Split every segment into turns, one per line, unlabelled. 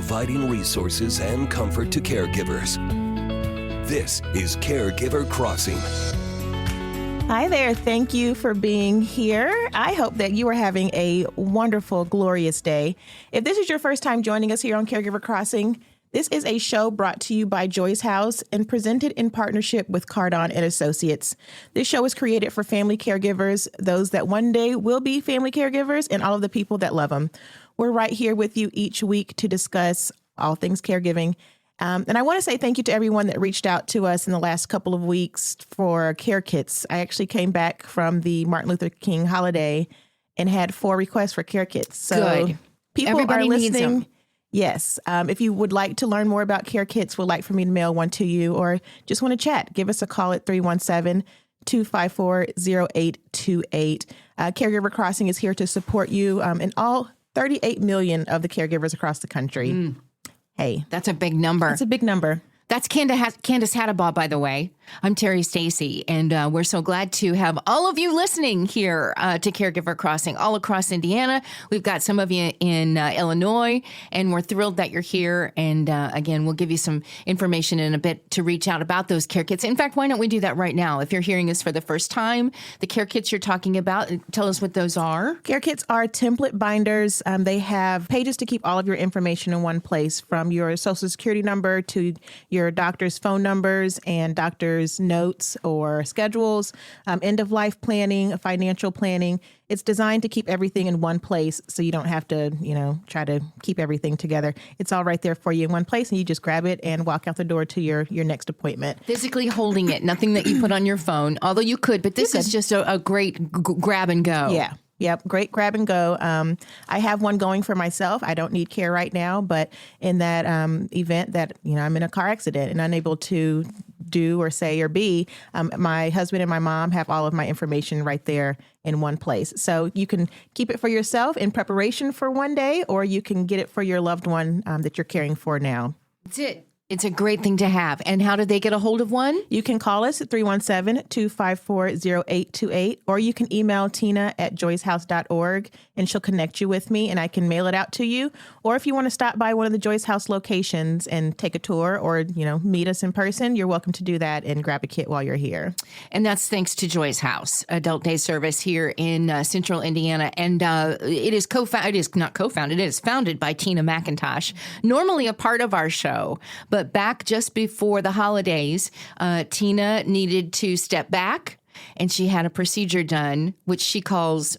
providing resources and comfort to caregivers. This is Caregiver Crossing.
Hi there. Thank you for being here. I hope that you are having a wonderful, glorious day. If this is your first time joining us here on Caregiver Crossing, this is a show brought to you by Joyce House and presented in partnership with Cardon and Associates. This show is created for family caregivers, those that one day will be family caregivers, and all of the people that love them. We're right here with you each week to discuss all things caregiving. And I want to say thank you to everyone that reached out to us in the last couple of weeks for care kits. I actually came back from the Martin Luther King holiday and had 4 requests for care kits. So
Good.
People
Everybody
are
needs
listening.
them.
Yes. If you would like to learn more about care kits, would like for me to mail one to you, or just want to chat, give us a call at 317-254-0828. Caregiver Crossing is here to support you and all 38 million of the caregivers across the country. Hey,
That's a big number.
that's a big number.
That's Candace Terri, by the way. I'm Terry Stacy, and we're so glad to have all of you listening here to Caregiver Crossing all across Indiana. We've got some of you in Illinois, and we're thrilled that you're here. And again, we'll give you some information in a bit to reach out about those care kits. In fact, why don't we do that right now? If you're hearing us for the first time, the care kits you're talking about, tell us what those are.
Care kits are template binders. They have pages to keep all of your information in one place, from your social security number to your doctor's phone numbers and doctor's notes or schedules, end-of-life planning, financial planning. It's designed to keep everything in one place so you don't have to, try to keep everything together. It's all right there for you in one place, and you just grab it and walk out the door to your next appointment.
Physically holding it, nothing that you put on your phone, although you could, but this is just a great grab and go.
Yeah. Yep. Great grab and go. I have one going for myself. I don't need care right now, but in that event that, I'm in a car accident and unable to do or say or be, my husband and my mom have all of my information right there in one place. So you can keep it for yourself in preparation for one day, or you can get it for your loved one that you're caring for now.
That's it. It's a great thing to have. And how do they get a hold of one?
You can call us at 317-254-0828, or you can email Tina at joycehouse.org, and she'll connect you with me, and I can mail it out to you. Or if you want to stop by one of the Joyce House locations and take a tour, or, meet us in person, you're welcome to do that and grab a kit while you're here.
And that's thanks to Joyce House, adult day service here in Central Indiana. And it is founded by Tina McIntosh, normally a part of our show. But back just before the holidays, Tina needed to step back, and she had a procedure done, which she calls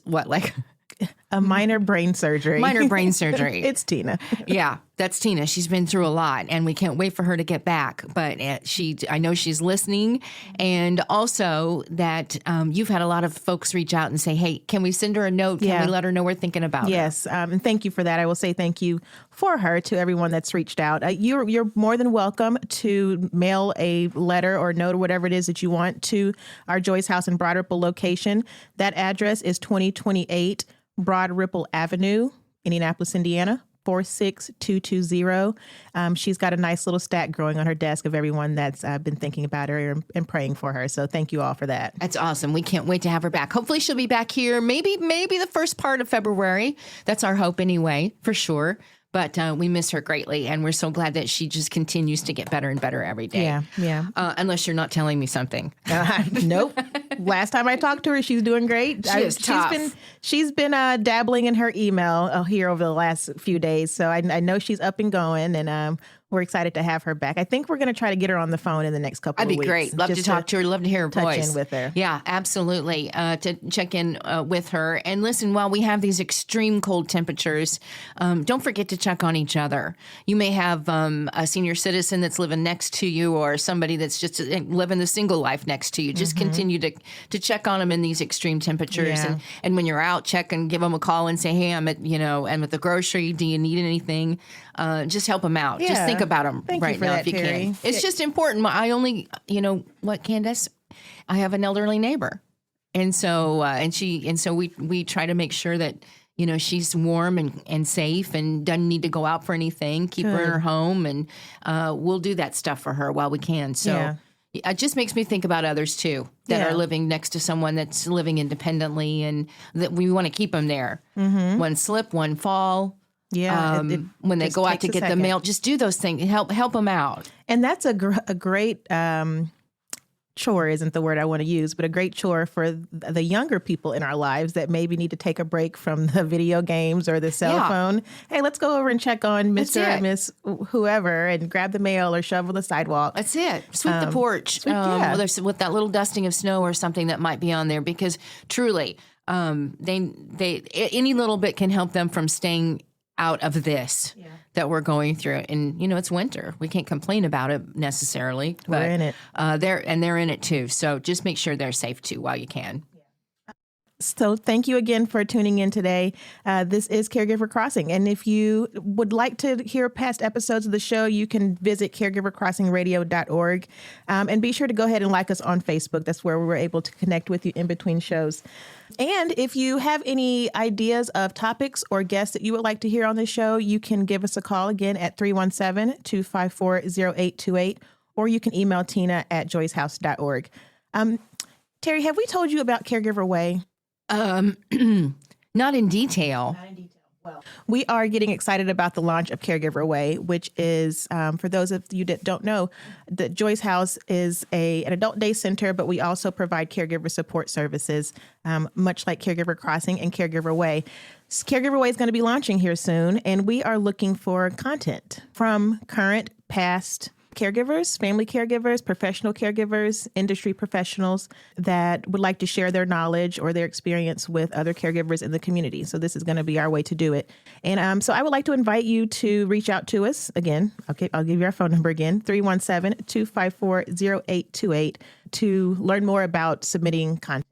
A minor brain surgery.
Minor brain surgery.
It's Tina.
Yeah, that's Tina. She's been through a lot, and we can't wait for her to get back. But I know she's listening, and also that you've had a lot of folks reach out and say, "Hey, can we send her a note? Can we let her know we're thinking about her?"
Yes, and thank you for that. I will say thank you for her to everyone that's reached out. You're more than welcome to mail a letter or note or whatever it is that you want to our Joyce House in Broad Ripple location. That address is 2028 Broad Ripple Avenue, Indianapolis, Indiana, 46220. She's got a nice little stack growing on her desk of everyone that's been thinking about her and praying for her. So thank you all for that.
That's awesome. We can't wait to have her back. Hopefully she'll be back here maybe the first part of February. That's our hope anyway, for sure. But we miss her greatly, and we're so glad that she just continues to get better and better every day.
Yeah.
Unless you're not telling me something.
Nope. Last time I talked to her, she's doing great. She's been dabbling in her email here over the last few days, so I know she's up and going, and we're excited to have her back. I think we're going to try to get her on the phone in the next couple of weeks.
That'd be great. Love to talk to her. Love to hear her voice.
Touch in with her.
Yeah, absolutely. To check in with her. And listen, while we have these extreme cold temperatures, don't forget to check on each other. You may have a senior citizen that's living next to you, or somebody that's just living the single life next to you. Just continue to check on them in these extreme temperatures.
Yeah.
And when you're out, check and give them a call and say, "Hey, I'm at the grocery. Do you need anything?" Just help them out.
Yeah.
Just think about them right now if you can. It's just important. I only, Candace, I have an elderly neighbor, and so we try to make sure that she's warm and safe and doesn't need to go out for anything. Keep her in her home, and we'll do that stuff for her while we can. So. It just makes me think about others, too, that are living next to someone that's living independently, and that we want to keep them there. One slip, one fall,
Yeah,
when they
just
go out
takes
to
a
get the
second.
mail, just do those things. Help them out.
And that's a great chore isn't the word I want to use, but a great chore for the younger people in our lives that maybe need to take a break from the video games or the cell
Yeah.
phone. Hey, let's go over and check on
That's
Mr. or
it.
Miss whoever and grab the mail or shovel the sidewalk.
That's it. Sweep the porch
yeah.
with that little dusting of snow or something that might be on there, because truly, they any little bit can help them from staying out of this that we're going through. And it's winter. We can't complain about it necessarily. But,
We're in it.
they're in it too. So just make sure they're safe too while you can.
So thank you again for tuning in today. This is Caregiver Crossing. And if you would like to hear past episodes of the show, you can visit caregivercrossingradio.org. And be sure to go ahead and like us on Facebook. That's where we're able to connect with you in between shows. And if you have any ideas of topics or guests that you would like to hear on the show, you can give us a call again at 317-254-0828, or you can email tina@joycehouse.org. Terry, have we told you about Caregiver Way?
Not in detail.
Well, we are getting excited about the launch of Caregiver Way, which is, for those of you that don't know, the Joyce House is an adult day center, but we also provide caregiver support services, much like Caregiver Crossing and Caregiver Way. Caregiver Way is going to be launching here soon, and we are looking for content from current, past caregivers, family caregivers, professional caregivers, industry professionals that would like to share their knowledge or their experience with other caregivers in the community. So this is going to be our way to do it. And so I would like to invite you to reach out to us again. Okay, I'll give you our phone number again, 317-254-0828, to learn more about submitting content.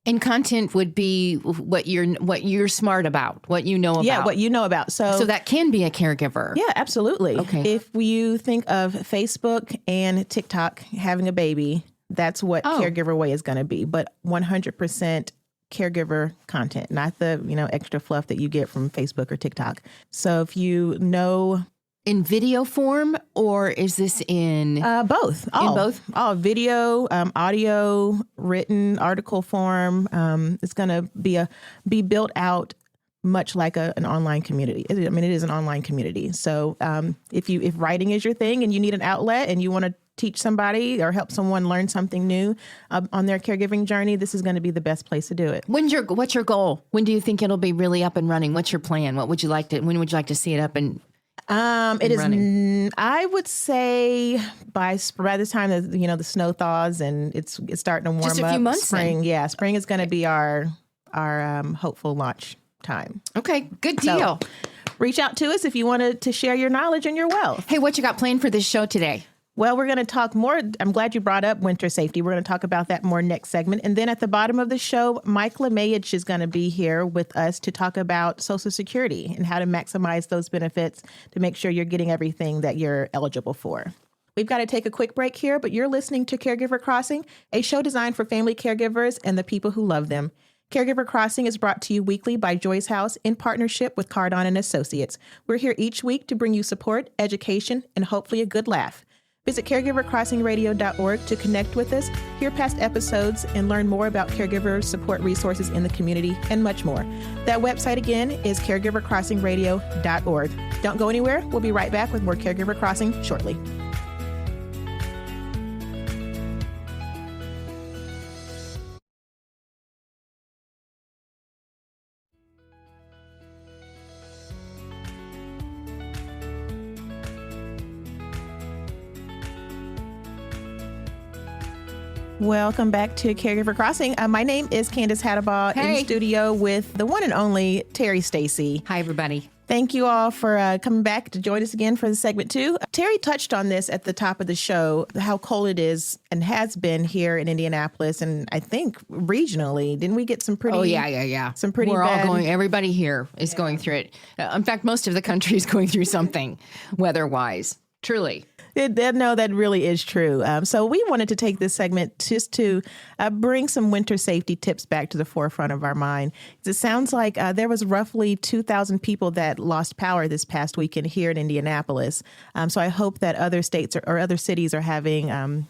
And content would be what you're smart about, what you know about.
Yeah, what you know about.
So that can be a caregiver.
Yeah, absolutely.
Okay.
If you think of Facebook and TikTok having a baby, that's what Caregiver Way is going to be, but 100% caregiver content, not the, extra fluff that you get from Facebook or TikTok. So if you know...
In video form, or is this in...
both.
In both?
All video, audio, written, article form. It's going to be built out much like an online community. It is an online community. So if writing is your thing and you need an outlet and you want to teach somebody or help someone learn something new on their caregiving journey, this is going to be the best place to do it.
What's your goal? When do you think it'll be really up and running? What's your plan? When would you like to see it up and
it is.
running?
I would say by the time that the snow thaws and it's starting to warm up.
Just a few months.
Spring, yeah, spring is going to be our hopeful launch time.
Okay, good deal.
So, reach out to us if you wanted to share your knowledge and your wealth.
Hey, what you got planned for this show today?
Well, we're going to talk more. I'm glad you brought up winter safety. We're going to talk about that more next segment. And then at the bottom of the show, Mike Lemaich is going to be here with us to talk about Social Security and how to maximize those benefits to make sure you're getting everything that you're eligible for. We've got to take a quick break here, but you're listening to Caregiver Crossing, a show designed for family caregivers and the people who love them. Caregiver Crossing is brought to you weekly by Joyce House in partnership with Cardon and Associates. We're here each week to bring you support, education, and hopefully a good laugh. Visit caregivercrossingradio.org to connect with us, hear past episodes, and learn more about caregiver support resources in the community and much more. That website again is caregivercrossingradio.org. Don't go anywhere. We'll be right back with more Caregiver Crossing shortly. Welcome back to Caregiver Crossing. My name is Candace Terri in studio with the one and only Terry Stacy.
Hi, everybody.
Thank you all for coming back to join us again for the segment 2. Terry touched on this at the top of the show, how cold it is and has been here in Indianapolis, and I think regionally. Didn't we get some pretty?
Oh yeah.
Some pretty.
We're
bad...
all going. Everybody here is going through it. In fact, most of the country is going through something weather-wise. Truly.
No, that really is true. So we wanted to take this segment just to bring some winter safety tips back to the forefront of our mind. It sounds like there was roughly 2,000 people that lost power this past weekend here in Indianapolis. So I hope that other states or other cities are having,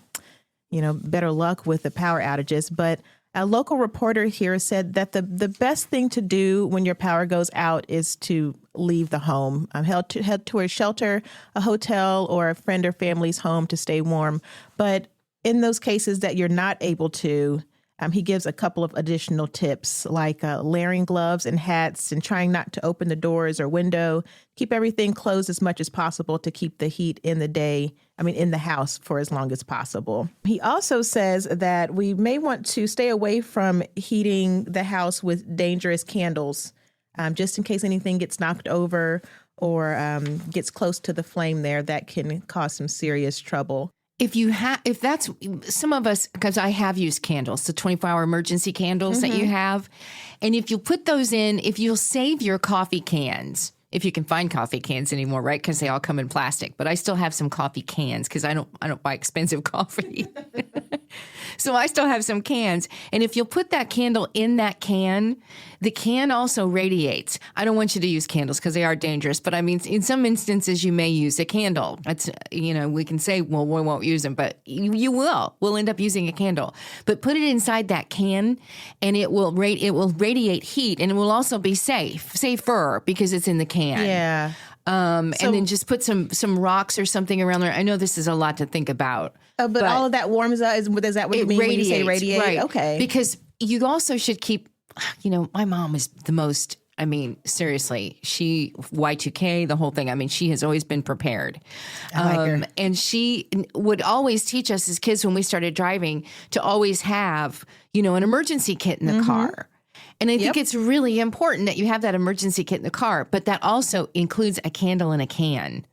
better luck with the power outages. But a local reporter here said that the best thing to do when your power goes out is to leave the home. Head to a shelter, a hotel, or a friend or family's home to stay warm. But in those cases that you're not able to, he gives a couple of additional tips, like layering gloves and hats and trying not to open the doors or window. Keep everything closed as much as possible to keep the heat in the house for as long as possible. He also says that we may want to stay away from heating the house with dangerous candles, just in case anything gets knocked over or gets close to the flame there. That can cause some serious trouble.
If that's some of us, because I have used candles, the 24-hour emergency candles that you have. And if you put those in, if you'll save your coffee cans, if you can find coffee cans anymore, right? Because they all come in plastic. But I still have some coffee cans because I don't buy expensive coffee. So I still have some cans. And if you'll put that candle in that can, the can also radiates. I don't want you to use candles because they are dangerous. But I mean, in some instances, you may use a candle. That's, we can say, well, we won't use them, but you will. We'll end up using a candle. But put it inside that can and it will radiate heat, and it will also be safer because it's in the can.
Yeah.
And then just put some rocks or something around there. I know this is a lot to think about.
But all of that warms up. Is that what you mean when you say radiate?
Right.
Okay.
Because you also should keep, my mom is the most, seriously, she, Y2K, the whole thing. She has always been prepared.
I like her.
And she would always teach us as kids when we started driving to always have, an emergency kit in the car. And I think it's really important that you have that emergency kit in the car, but that also includes a candle in a can.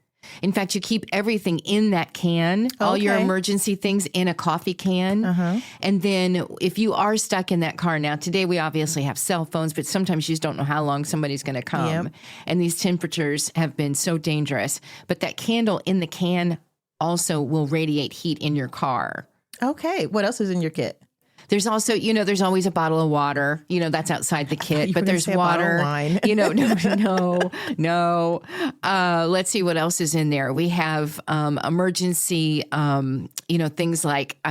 In fact, you keep everything in that can, all your emergency things in a coffee can. And then if you are stuck in that car, now today we obviously have cell phones, but sometimes you just don't know how long somebody's going to come. Yep. And these temperatures have been so dangerous. But that candle in the can also will radiate heat in your car.
Okay. What else is in your kit?
There's also, there's always a bottle of water, that's outside the kit, but there's water, no. Let's see what else is in there. We have emergency, things like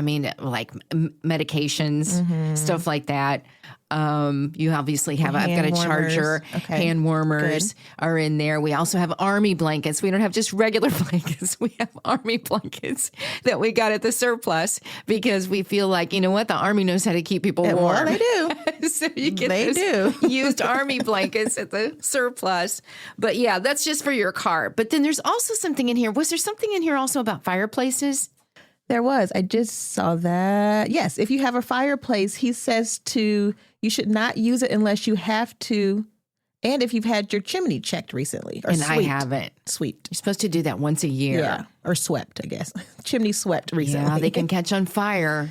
medications, stuff like that. You obviously have, I've got a charger, hand warmers are in there. We also have army blankets. We don't have just regular blankets. We have army blankets that we got at the surplus because we feel like, the army knows how to keep people warm.
Well, they do.
So you get used army blankets at the surplus. But yeah, that's just for your car. But then there's also something in here. Was there something in here also about fireplaces?
There was. I just saw that. Yes, if you have a fireplace, he says you should not use it unless you have to, and if you've had your chimney checked recently. Or
and I haven't.
Swept.
You're supposed to do that once a year.
Yeah, or swept, I guess. Chimney swept recently.
Yeah, they can catch on fire.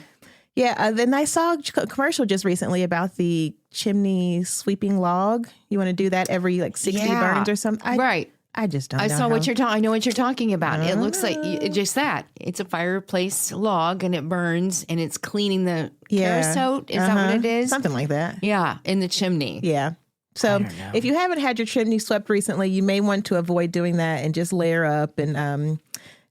Yeah, then I saw a commercial just recently about the chimney sweeping log. You want to do that every 60 burns or something?
Right.
I just don't know.
I saw what you're talking. I know what you're talking about. It looks like just that. It's a fireplace log and it burns and it's cleaning the creosote. Is that what it is?
Something like that.
Yeah, in the chimney.
Yeah. So if you haven't had your chimney swept recently, you may want to avoid doing that and just layer up and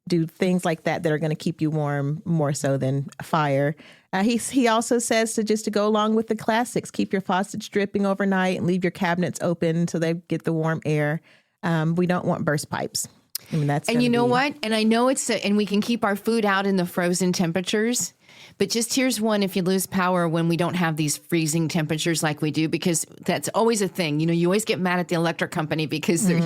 do things like that are going to keep you warm more so than a fire. He also says to go along with the classics. Keep your faucets dripping overnight and leave your cabinets open so they get the warm air. We don't want burst pipes. That's
and you know what? And I know and we can keep our food out in the frozen temperatures. But just here's one if you lose power when we don't have these freezing temperatures like we do, because that's always a thing. You always get mad at the electric company because they're,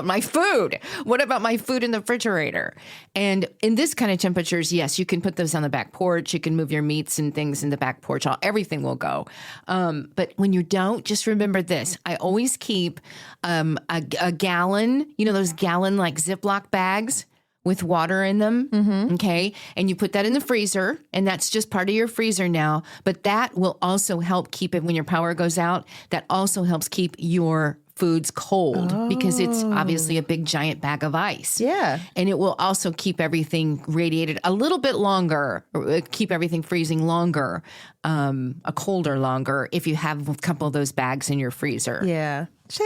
my food. What about my food in the refrigerator? And in this kind of temperatures, yes, you can put those on the back porch. You can move your meats and things in the back porch. Everything will go. But when you don't, just remember this. I always keep a gallon, those gallon Ziploc bags with water in them. Okay. And you put that in the freezer, and that's just part of your freezer now. But that will also help keep it when your power goes out. That also helps keep your foods cold because it's obviously a big giant bag of ice.
Yeah.
And it will also keep everything radiated a little bit longer, or keep everything freezing longer, colder longer if you have a couple of those bags in your freezer.
Yeah.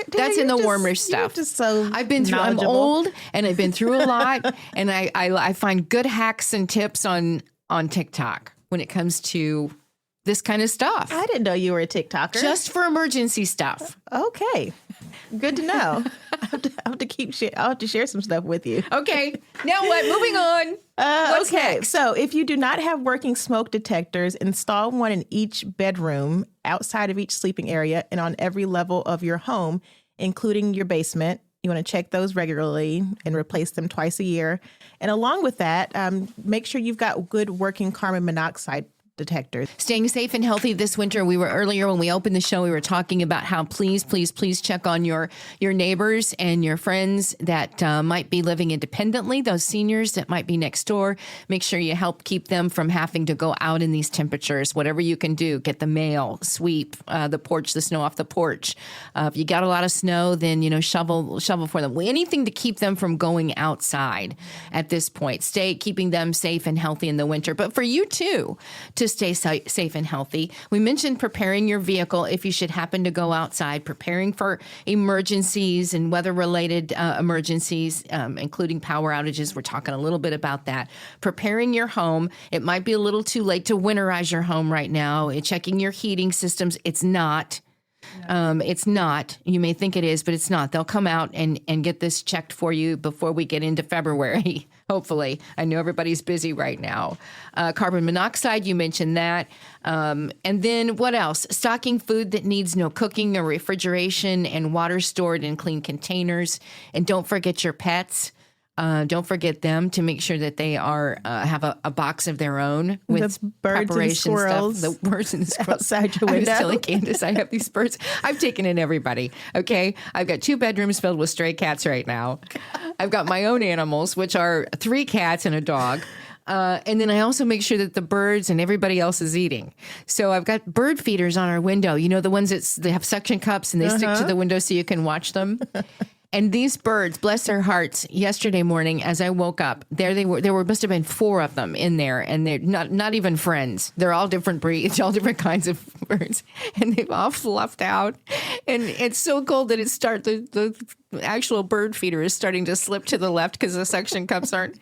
That's in the warmer stuff.
Just so
I've been through. I'm old, and I've been through a lot, and I find good hacks and tips on TikTok when it comes to this kind of stuff.
I didn't know you were a TikToker.
Just for emergency stuff.
Okay. Good to know. I have to share some stuff with you.
Okay. Now what? Moving on. What's
okay.
next?
So if you do not have working smoke detectors, install one in each bedroom, outside of each sleeping area, and on every level of your home, including your basement. You want to check those regularly and replace them twice a year. And along with that, make sure you've got good working carbon monoxide detectors.
Staying safe and healthy this winter. We were earlier when we opened the show, we were talking about how please check on your neighbors and your friends that might be living independently, those seniors that might be next door. Make sure you help keep them from having to go out in these temperatures. Whatever you can do, get the mail, sweep the porch, the snow off the porch. If you got a lot of snow, then, shovel for them. Anything to keep them from going outside at this point. Keeping them safe and healthy in the winter. But for you too, to stay safe and healthy. We mentioned preparing your vehicle if you should happen to go outside, preparing for emergencies and weather-related emergencies, including power outages. We're talking a little bit about that. Preparing your home. It might be a little too late to winterize your home right now. Checking your heating systems. It's not. It's not. You may think it is, but it's not. They'll come out and get this checked for you before we get into February, hopefully. I know everybody's busy right now. Carbon monoxide, you mentioned that. And then what else? Stocking food that needs no cooking or refrigeration and water stored in clean containers. And don't forget your pets. Don't forget them to make sure that they have a box of their own with
the birds
preparation
and squirrels
stuff. The birds and the squirrels
outside your window.
I was telling Candace I have these birds. I've taken in everybody. Okay, I've got 2 bedrooms filled with stray cats right now. I've got my own animals, which are 3 cats and a dog. And then I also make sure that the birds and everybody else is eating. So I've got bird feeders on our window. The ones they have suction cups and they stick to the window so you can watch them. And these birds, bless their hearts, yesterday morning as I woke up, there must have been 4 of them in there, and they're not even friends. They're all different breeds, all different kinds of birds, and they've all fluffed out. And it's so cold that the actual bird feeder is starting to slip to the left because the suction cups aren't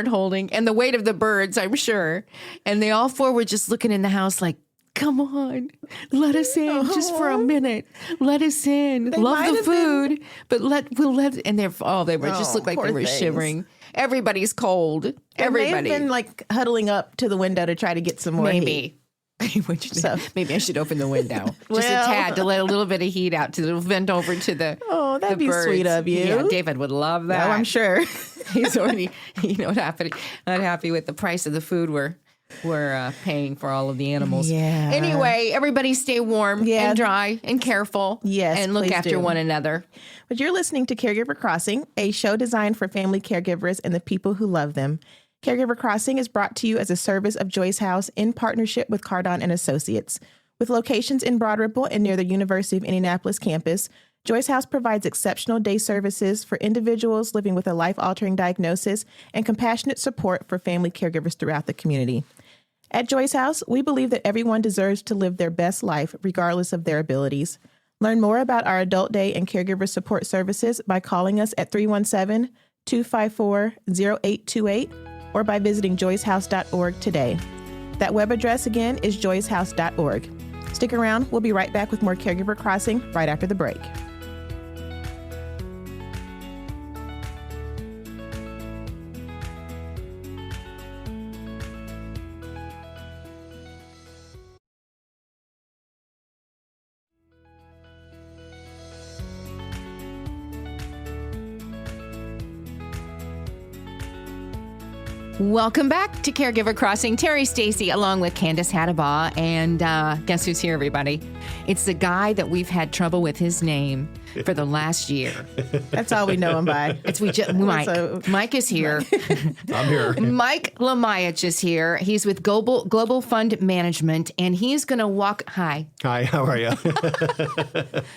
holding, and the weight of the birds, I'm sure. And they all 4 were just looking in the house like, come on, let us in just for a minute. Let us in. Love the food, but and they were just looked like they were shivering. Everybody's cold. Everybody.
They've been huddling up to the window to try to get some more heat.
Maybe I should open the window just a tad to let a little bit of heat out to vent over to the
that'd be
birds.
Sweet of you.
Yeah, David would love that.
Oh, I'm sure.
He's already not happy with the price of the food we're paying for all of the animals.
Yeah.
Anyway, everybody stay warm and dry and careful.
Yes,
and look after one another.
But you're listening to Caregiver Crossing, a show designed for family caregivers and the people who love them. Caregiver Crossing is brought to you as a service of Joyce House in partnership with Cardon and Associates. With locations in Broad Ripple and near the University of Indianapolis campus, Joyce House provides exceptional day services for individuals living with a life-altering diagnosis and compassionate support for family caregivers throughout the community. At Joyce House, we believe that everyone deserves to live their best life regardless of their abilities. Learn more about our adult day and caregiver support services by calling us at 317-254-0828 or by visiting joycehouse.org today. That web address again is joycehouse.org. Stick around. We'll be right back with more Caregiver Crossing right after the break.
Welcome back to Caregiver Crossing. Terri Stacy along with Candace Hadabaugh. And guess who's here, everybody? It's the guy that we've had trouble with his name for the last year.
That's all we know him by.
Mike. Mike is here.
I'm here.
Mike Lemaich is here. He's with Global Fund Management, and he's going to walk. Hi.
Hi, how are you?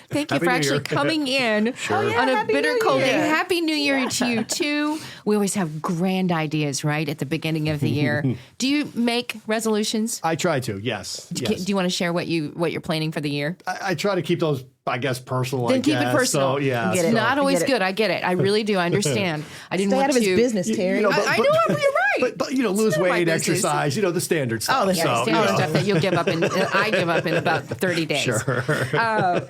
Thank you for actually coming in on a bitter cold day. Happy New Year to you, too. We always have grand ideas, right, at the beginning of the year. Do you make resolutions?
I try to, yes.
Do you want to share what you're planning for the year?
I try to keep those, I guess, personal.
Then keep it personal.
So, yeah.
It's not always good. I get it. I really do. I understand. I didn't
Stay
want
out of his business, Terri.
I know. You're right.
But lose
It's none of my
weight,
business.
exercise, the standard stuff.
the
Yeah, standard stuff that you'll give up I give up in about 30 days.
Sure.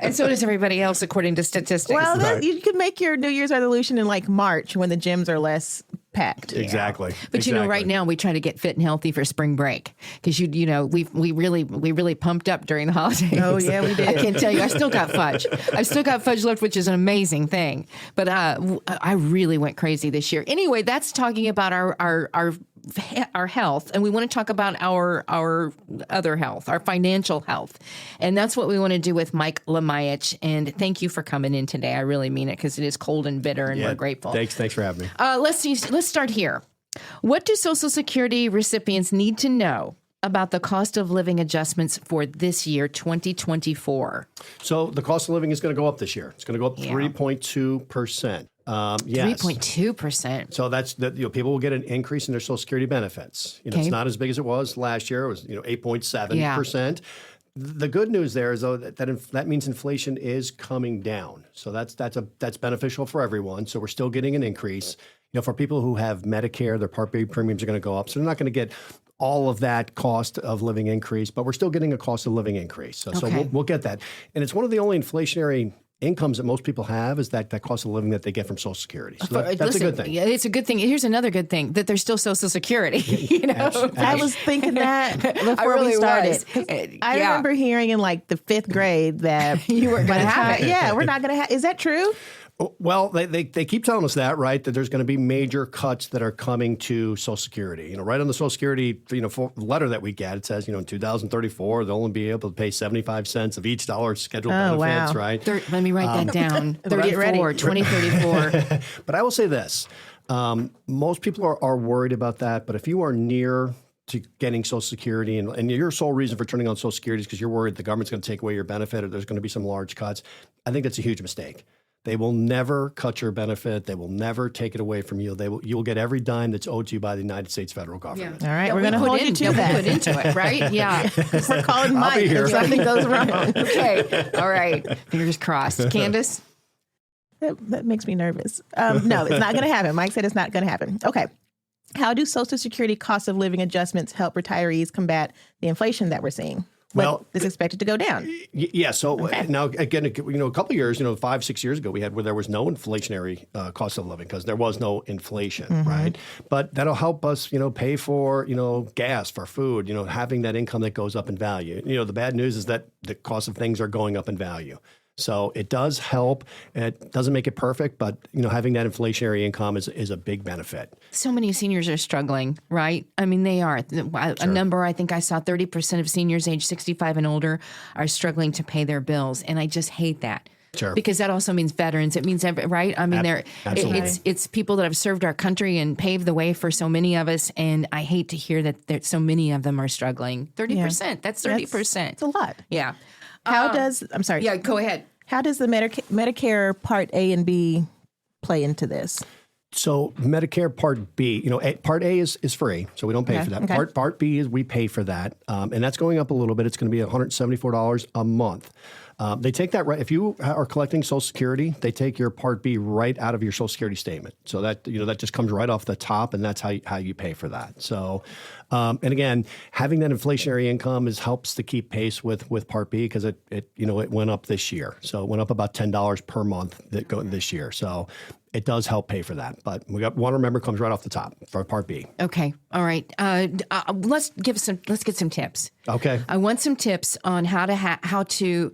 And so does everybody else, according to statistics.
Well,
Right.
you can make your New Year's resolution in like March when the gyms are less packed.
Exactly.
But right now we try to get fit and healthy for spring break because we really pumped up during the holidays.
Oh, yeah, we did.
I can't tell you, I still got fudge. I've still got fudge left, which is an amazing thing. But I really went crazy this year. Anyway, that's talking about our health, and we want to talk about our other health, our financial health, and that's what we want to do with Mike Lemaich. And thank you for coming in today. I really mean it because it is cold and bitter, and we're grateful.
Thanks for having me.
Let's start here. What do Social Security recipients need to know about the cost of living adjustments for this year, 2024?
So the cost of living is going to go up this year. It's going to go up 3.2%. Yes.
3.2%.
So that's that. People will get an increase in their Social Security benefits. It's not as big as it was last year. It was 8.7%. The good news there is though that means inflation is coming down. So that's beneficial for everyone. So we're still getting an increase. For people who have Medicare, their Part B premiums are going to go up. So they're not going to get all of that cost of living increase, but we're still getting a cost of living increase. So we'll get that. And it's one of the only inflationary incomes that most people have is that cost of living that they get from Social Security. So that's a good thing.
Yeah, it's a good thing. Here's another good thing, that there's still Social Security.
I was thinking that before
really
we started.
was.
I remember hearing in like the 5th grade that
You weren't going to have it.
Yeah, we're not going to have. Is that true?
Well, they keep telling us that, right? That there's going to be major cuts that are coming to Social Security. Right on the Social Security, letter that we get, it says, in 2034, they'll only be able to pay 75 cents of each dollar scheduled benefits,
wow.
right?
Let me write that down.
Get ready.
2034.
But I will say this. Most people are worried about that. But if you are near to getting Social Security and your sole reason for turning on Social Security is because you're worried the government's going to take away your benefit or there's going to be some large cuts, I think that's a huge mistake. They will never cut your benefit. They will never take it away from you. You'll get every dime that's owed to you by the United States federal government.
All right, we're going to hold you to that.
We put into it, right? Yeah.
We're calling Mike if something goes wrong.
Okay. All right. Fingers crossed. Candace?
That makes me nervous. No, it's not going to happen. Mike said it's not going to happen. Okay. How do Social Security cost of living adjustments help retirees combat the inflation that we're seeing? Well, it's expected to go down.
Yeah. So now, again, a couple of years, 5-6 years ago, we had where there was no inflationary cost of living because there was no inflation, right? But that'll help us, pay for, gas, for food, having that income that goes up in value. The bad news is that the cost of things are going up in value. So it does help. It doesn't make it perfect, but having that inflationary income is a big benefit.
So many seniors are struggling, right? I mean, they are. A number, I think I saw 30% of seniors age 65 and older are struggling to pay their bills, and I just hate that.
Sure.
Because that also means veterans. It means right. I mean, it's people that have served our country and paved the way for so many of us, and I hate to hear that so many of them are struggling. 30%. That's 30%.
It's a lot.
Yeah.
I'm sorry.
Yeah, go ahead.
How does the Medicare Part A and B play into this?
So Medicare Part B, Part A is free, so we don't pay for that.
Okay.
Part B is we pay for that, and that's going up a little bit. It's going to be $174 a month. They take that right. If you are collecting Social Security, they take your Part B right out of your Social Security statement. So that that just comes right off the top, and that's how you pay for that. So, and again, having that inflationary income helps to keep pace with Part B because it went up this year. So it went up about $10 per month this year. So it does help pay for that. But we want to remember, it comes right off the top for Part B.
Okay. All right. Let's get some tips.
Okay.
I want some tips on how to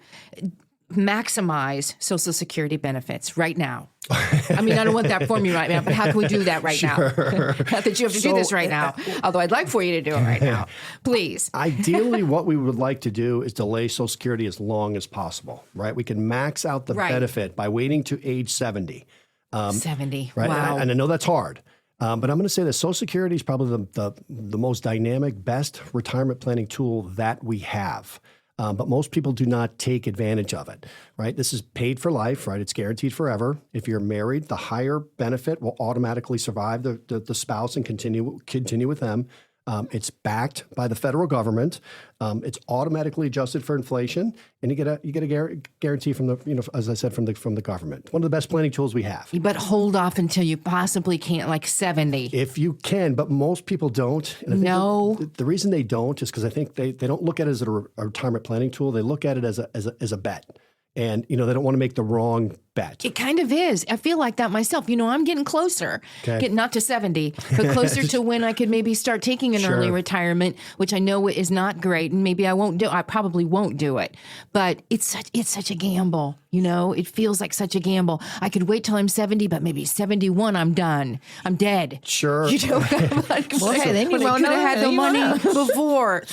maximize Social Security benefits right now. I mean, I don't want that for me right now, but how can we do that right now? Not that you have to do this right now, although I'd like for you to do it right now. Please.
Ideally, what we would like to do is delay Social Security as long as possible, right? We can max out the benefit by waiting to age 70.
70.
Right?
Wow.
And I know that's hard. But I'm going to say that Social Security is probably the most dynamic, best retirement planning tool that we have. But most people do not take advantage of it, right? This is paid for life, right? It's guaranteed forever. If you're married, the higher benefit will automatically survive the spouse and continue with them. It's backed by the federal government. It's automatically adjusted for inflation, and you get a guarantee from the, as I said, from the government. One of the best planning tools we have.
But hold off until you possibly can't, like 70.
If you can, but most people don't. And I think the reason they don't is because I think they don't look at it as a retirement planning tool. They look at it as a bet. And, they don't want to make the wrong bet.
It kind of is. I feel like that myself. I'm getting closer, not to 70, but closer to when I could maybe start taking an early retirement, which I know is not great. And maybe I probably won't do it. But it's such a gamble. It feels like such a gamble. I could wait till I'm 70, but maybe 71, I'm done. I'm dead.
Sure.
Then you won't
have had the money before.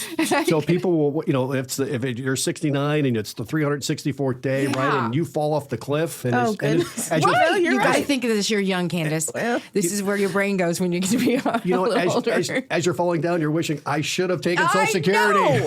So people will, if you're 69 and it's the 364th day, right, and you fall off the cliff. And
goodness.
You're right. I think this, you're young, Candace. This is where your brain goes when you get to be a little older.
As you're falling down, you're wishing, I should have taken Social Security.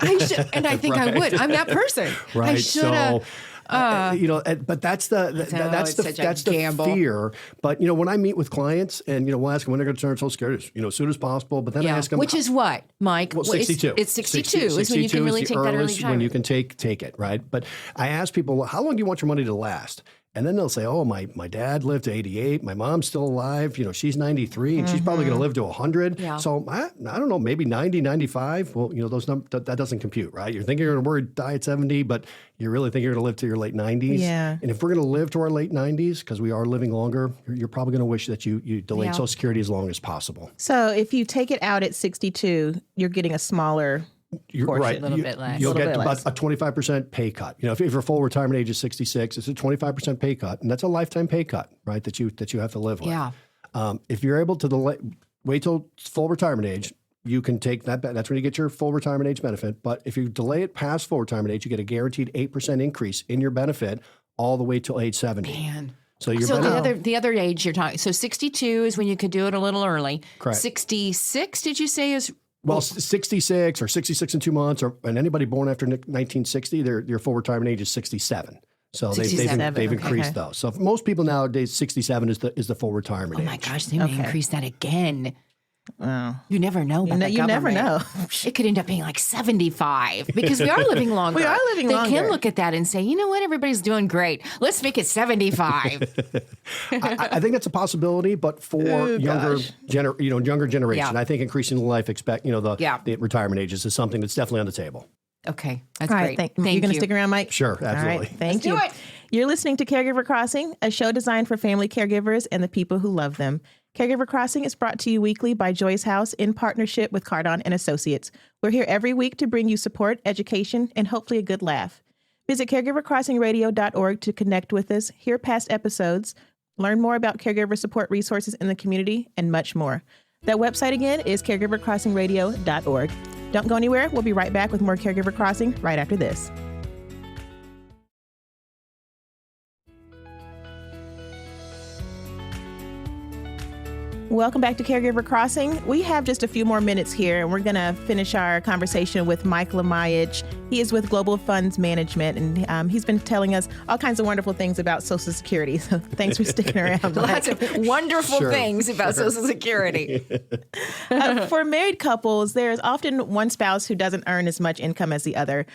I should, and I think I would. I'm that person.
Right.
I should have.
But that's the
gamble.
Fear. But when I meet with clients, and we'll ask them when they're going to turn Social Security, as soon as possible. But then I ask them,
which is what, Mike?
Well, 62.
It's 62 is when you can really take that early retirement.
When you can take it, right? But I ask people, well, how long do you want your money to last? And then they'll say, oh, my dad lived to 88. My mom's still alive. She's 93, and she's probably going to live to 100. Yeah. So I don't know, maybe 90, 95. Well, those that doesn't compute, right? You're thinking you're going to die at 70, but you really think you're going to live to your late 90s.
Yeah.
And if we're going to live to our late 90s, because we are living longer, you're probably going to wish that you delayed Social Security as long as possible.
So if you take it out at 62, you're getting a smaller portion,
right.
A little bit less.
You'll get about a 25% pay cut. If your full retirement age is 66, it's a 25% pay cut, and that's a lifetime pay cut, right? That you have to live with.
Yeah.
If you're able to wait till full retirement age, you can take that. That's when you get your full retirement age benefit. But if you delay it past full retirement age, you get a guaranteed 8% increase in your benefit all the way till age 70.
Man.
So
the other age you're talking. So 62 is when you could do it a little early.
Correct.
66, did you say is?
Well, 66 or 66 and 2 months, and anybody born after 1960, your full retirement age is 67. So they've increased those. So for most people nowadays, 67 is the full retirement age.
Oh my gosh, they may increase that again.
Wow.
You never know about that
You never know.
It could end up being like 75 because we are living longer.
We are living longer.
They can look at that and say, you know what, everybody's doing great. Let's make it 75.
I think that's a possibility, but for younger generation, I think increasing the life the retirement ages is something that's definitely on the table.
Okay, that's
All
great.
right,
Thank you.
You going to stick around, Mike?
Sure, absolutely.
All right, thank you.
Let's do it.
You're listening to Caregiver Crossing, a show designed for family caregivers and the people who love them. Caregiver Crossing is brought to you weekly by Joyce House in partnership with Cardon and Associates. We're here every week to bring you support, education, and hopefully a good laugh. Visit caregivercrossingradio.org to connect with us, hear past episodes, learn more about caregiver support resources in the community, and much more. That website again is caregivercrossingradio.org. Don't go anywhere. We'll be right back with more Caregiver Crossing right after this. Welcome back to Caregiver Crossing. We have just a few more minutes here, and we're going to finish our conversation with Mike Lemaich. He is with Global Funds Management, and he's been telling us all kinds of wonderful things about Social Security. So thanks for sticking around.
Lots of wonderful things about Social Security.
For married couples, there's often one spouse who doesn't earn as much income as the other.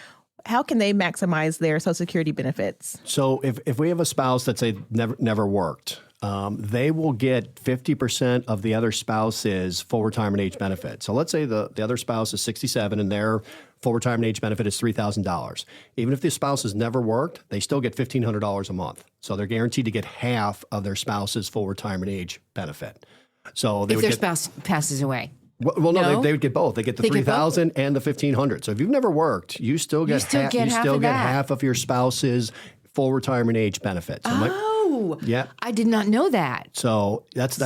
How can they maximize their Social Security benefits?
So if we have a spouse that say never worked, they will get 50% of the other spouse's full retirement age benefit. So let's say the other spouse is 67 and their full retirement age benefit is $3,000. Even if the spouse has never worked, they still get $1,500 a month. So they're guaranteed to get half of their spouse's full retirement age benefit. So
if their spouse passes away.
Well, no, they would get both. They get the $3,000 and the $1,500. So if you've never worked, you still get half of your spouse's full retirement age benefit. So yeah,
I did not know that.
So
if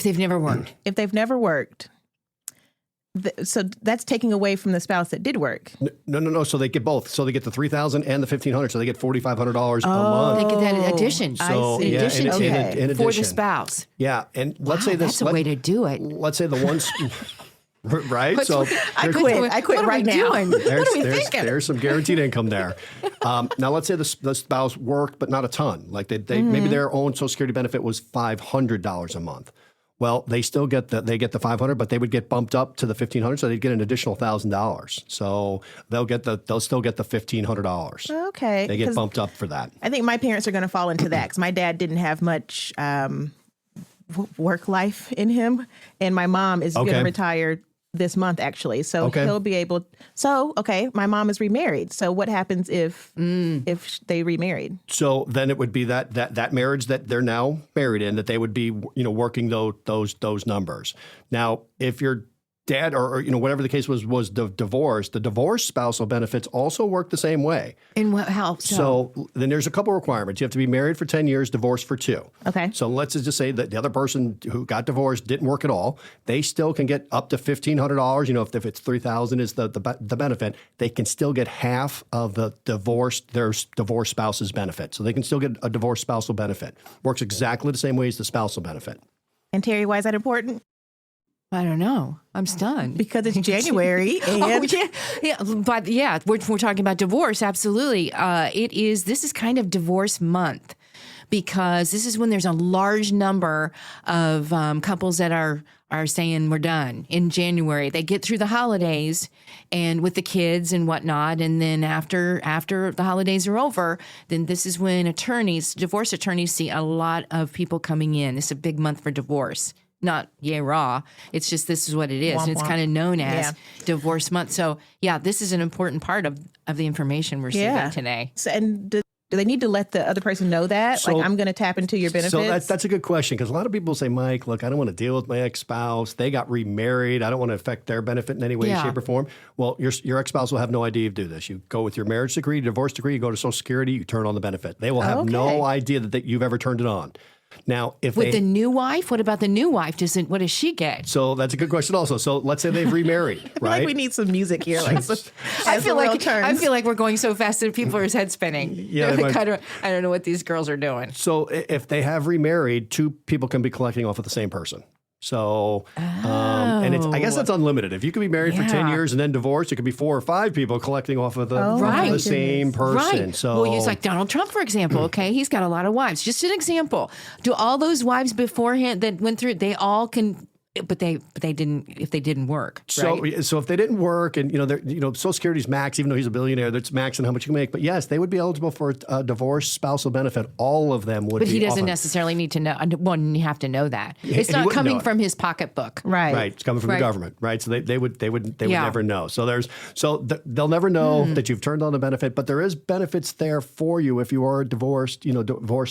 they've never worked,
so that's taking away from the spouse that did work.
No. So they get both. So they get the $3,000 and the $1,500. So they get $4,500 a month.
They get that in addition.
So,
in addition
for
the spouse.
Yeah, and let's say this.
That's a way to do it.
Let's say the ones. Right,
I quit right now.
What are we thinking?
There's some guaranteed income there. Now, let's say the spouse worked, but not a ton. Like they maybe their own Social Security benefit was $500 a month. Well, they still get the 500, but they would get bumped up to the 1,500, so they'd get an additional $1,000. So they'll still get the $1,500.
Okay.
They get bumped up for that.
I think my parents are going to fall into that because my dad didn't have much work life in him, and my mom is going to retire this month, actually. So he'll be able. So, my mom is remarried. So what happens if they remarried? So
then it would be that marriage that they're now married in, that they would be, working those numbers. Now, if your dad or whatever the case was divorced, the divorce spousal benefits also work the same way.
In what, how?
So then there's a couple requirements. You have to be married for 10 years, divorced for 2.
Okay.
So let's just say that the other person who got divorced didn't work at all. They still can get up to $1,500. If it's $3,000 is the benefit, they can still get half of their divorced spouse's benefit. So they can still get a divorced spousal benefit. Works exactly the same way as the spousal benefit.
And Terry, why is that important?
I don't know. I'm stunned.
Because it's January. And
But we're talking about divorce. Absolutely. This is kind of divorce month because this is when there's a large number of couples that are saying we're done in January. They get through the holidays and with the kids and whatnot. And then after the holidays are over, then this is when divorce attorneys see a lot of people coming in. It's a big month for divorce. Not yay raw. It's just this is what it is.
Womp,
and it's
womp.
kind of known as divorce month. So this is an important part of the information we're seeing today.
So, and do they need to let the other person know that?
So,
I'm going to tap into your benefits?
So that's a good question because a lot of people say, Mike, look, I don't want to deal with my ex-spouse. They got remarried. I don't want to affect their benefit in any way, shape, or form. Well, your ex-spouse will have no idea you do this. You go with your marriage decree, divorce decree, you go to Social Security, you turn on the benefit. They will have no idea that you've ever turned it on. Now,
the new wife, what about the new wife? What does she get?
So that's a good question also. So let's say they've remarried, right?
I feel like we need some music here.
I feel like we're going so fast that people are head spinning.
Yeah,
I don't know what these girls are doing.
So if they have remarried, 2 people can be collecting off of the same person. So, and I guess that's unlimited. If you could be married for 10 years and then divorced, it could be 4 or 5 people collecting off of the same person.
Right.
So,
we'll use like Donald Trump, for example. Okay. He's got a lot of wives. Just an example. Do all those wives beforehand that went through, they all can, but they didn't, if they didn't work.
So if they didn't work and, Social Security's max, even though he's a billionaire, that's max on how much you can make. But yes, they would be eligible for a divorce spousal benefit. All of them would be.
But he doesn't necessarily need to know. Well, you have to know that. It's not coming from his pocketbook.
Right.
Right. It's coming from the government. Right. So they would never know. So they'll never know that you've turned on the benefit, but there is benefits there for you if you are a divorced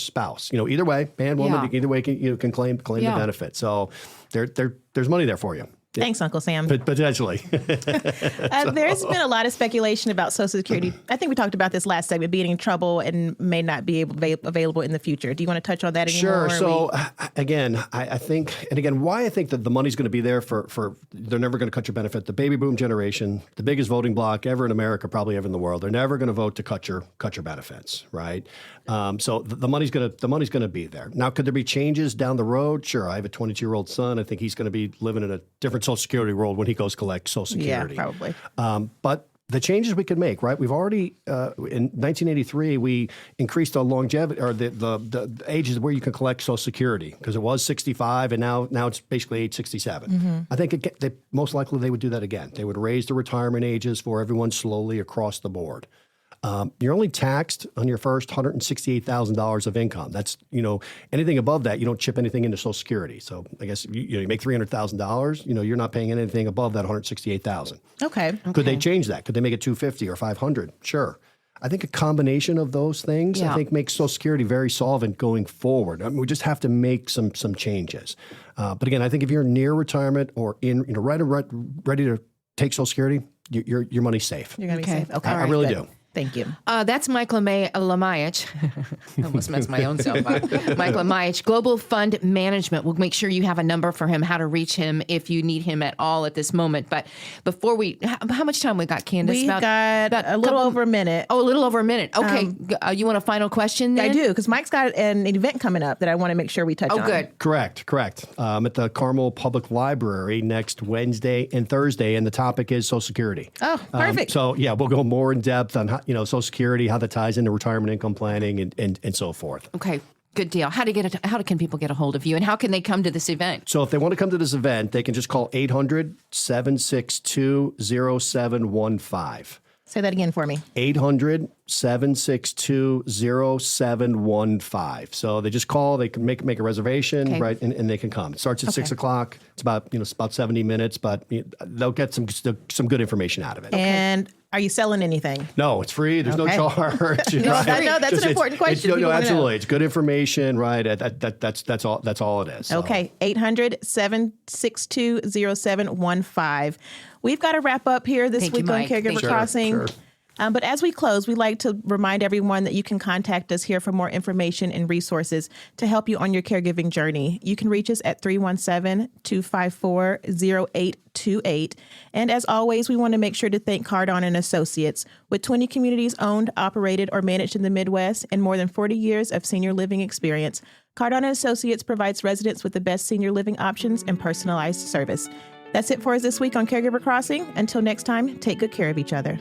spouse. Either way, man, woman, either way can claim the benefit. So there's money there for you.
Thanks, Uncle Sam.
Potentially.
There's been a lot of speculation about Social Security. I think we talked about this last segment, being in trouble and may not be available in the future. Do you want to touch on that anymore?
Sure. So again, I think why I think that the money's going to be there for they're never going to cut your benefit. The baby boom generation, the biggest voting bloc ever in America, probably ever in the world, they're never going to vote to cut your benefits, right? So the money's going to be there. Now, could there be changes down the road? Sure. I have a 22-year-old son. I think he's going to be living in a different Social Security world when he goes collect Social Security.
Yeah, probably.
But the changes we could make, right? We've already in 1983 we increased the longevity or the ages where you can collect Social Security because it was 65 and now it's basically age 67. Mm-hmm. I think most likely they would do that again. They would raise the retirement ages for everyone slowly across the board. You're only taxed on your first $168,000 of income. That's, anything above that, you don't chip anything into Social Security. So I guess you make $300,000, you're not paying anything above that $168,000.
Okay.
Could they change that? Could they make it $250,000 or $500,000? Sure. I think a combination of those things, I think, makes Social Security very solvent going forward. I mean, we just have to make some changes. But again, I think if you're near retirement or ready to take Social Security, your money's safe.
You're going to be safe. Okay.
I really do.
Thank you.
That's Mike Lemaich. I almost messed my own self up. Mike Lemaich, Global Fund Management. We'll make sure you have a number for him, how to reach him if you need him at all at this moment. But before how much time we got, Candace?
We got a little over a minute.
Oh, a little over a minute. Okay. You want a final question then?
I do, because Mike's got an event coming up that I want to make sure we touch on.
Oh, good.
Correct. At the Carmel Public Library next Wednesday and Thursday, and the topic is Social Security.
Oh, perfect.
So, we'll go more in depth on how, Social Security, how that ties into retirement income planning and so forth.
Okay. Good deal. How can people get a hold of you, and how can they come to this event?
So if they want to come to this event, they can just call 800-762-0715.
Say that again for me.
800-762-0715. So they just call, they can make a reservation, right, and they can come. It starts at 6 o'clock. It's about, it's about 70 minutes, but they'll get some good information out of it.
And are you selling anything?
No, it's free. There's no charge.
I know that's an important question.
No, absolutely. It's good information, right? That's all it is. So.
Okay, 800-762-0715. We've got to wrap up here this week on Caregiver Crossing. Sure. But as we close, we'd like to remind everyone that you can contact us here for more information and resources to help you on your caregiving journey. You can reach us at 317-254-0828. And as always, we want to make sure to thank Cardon and Associates. With 20 communities owned, operated, or managed in the Midwest and more than 40 years of senior living experience, Cardon and Associates provides residents with the best senior living options and personalized service. That's it for us this week on Caregiver Crossing. Until next time, take good care of each other.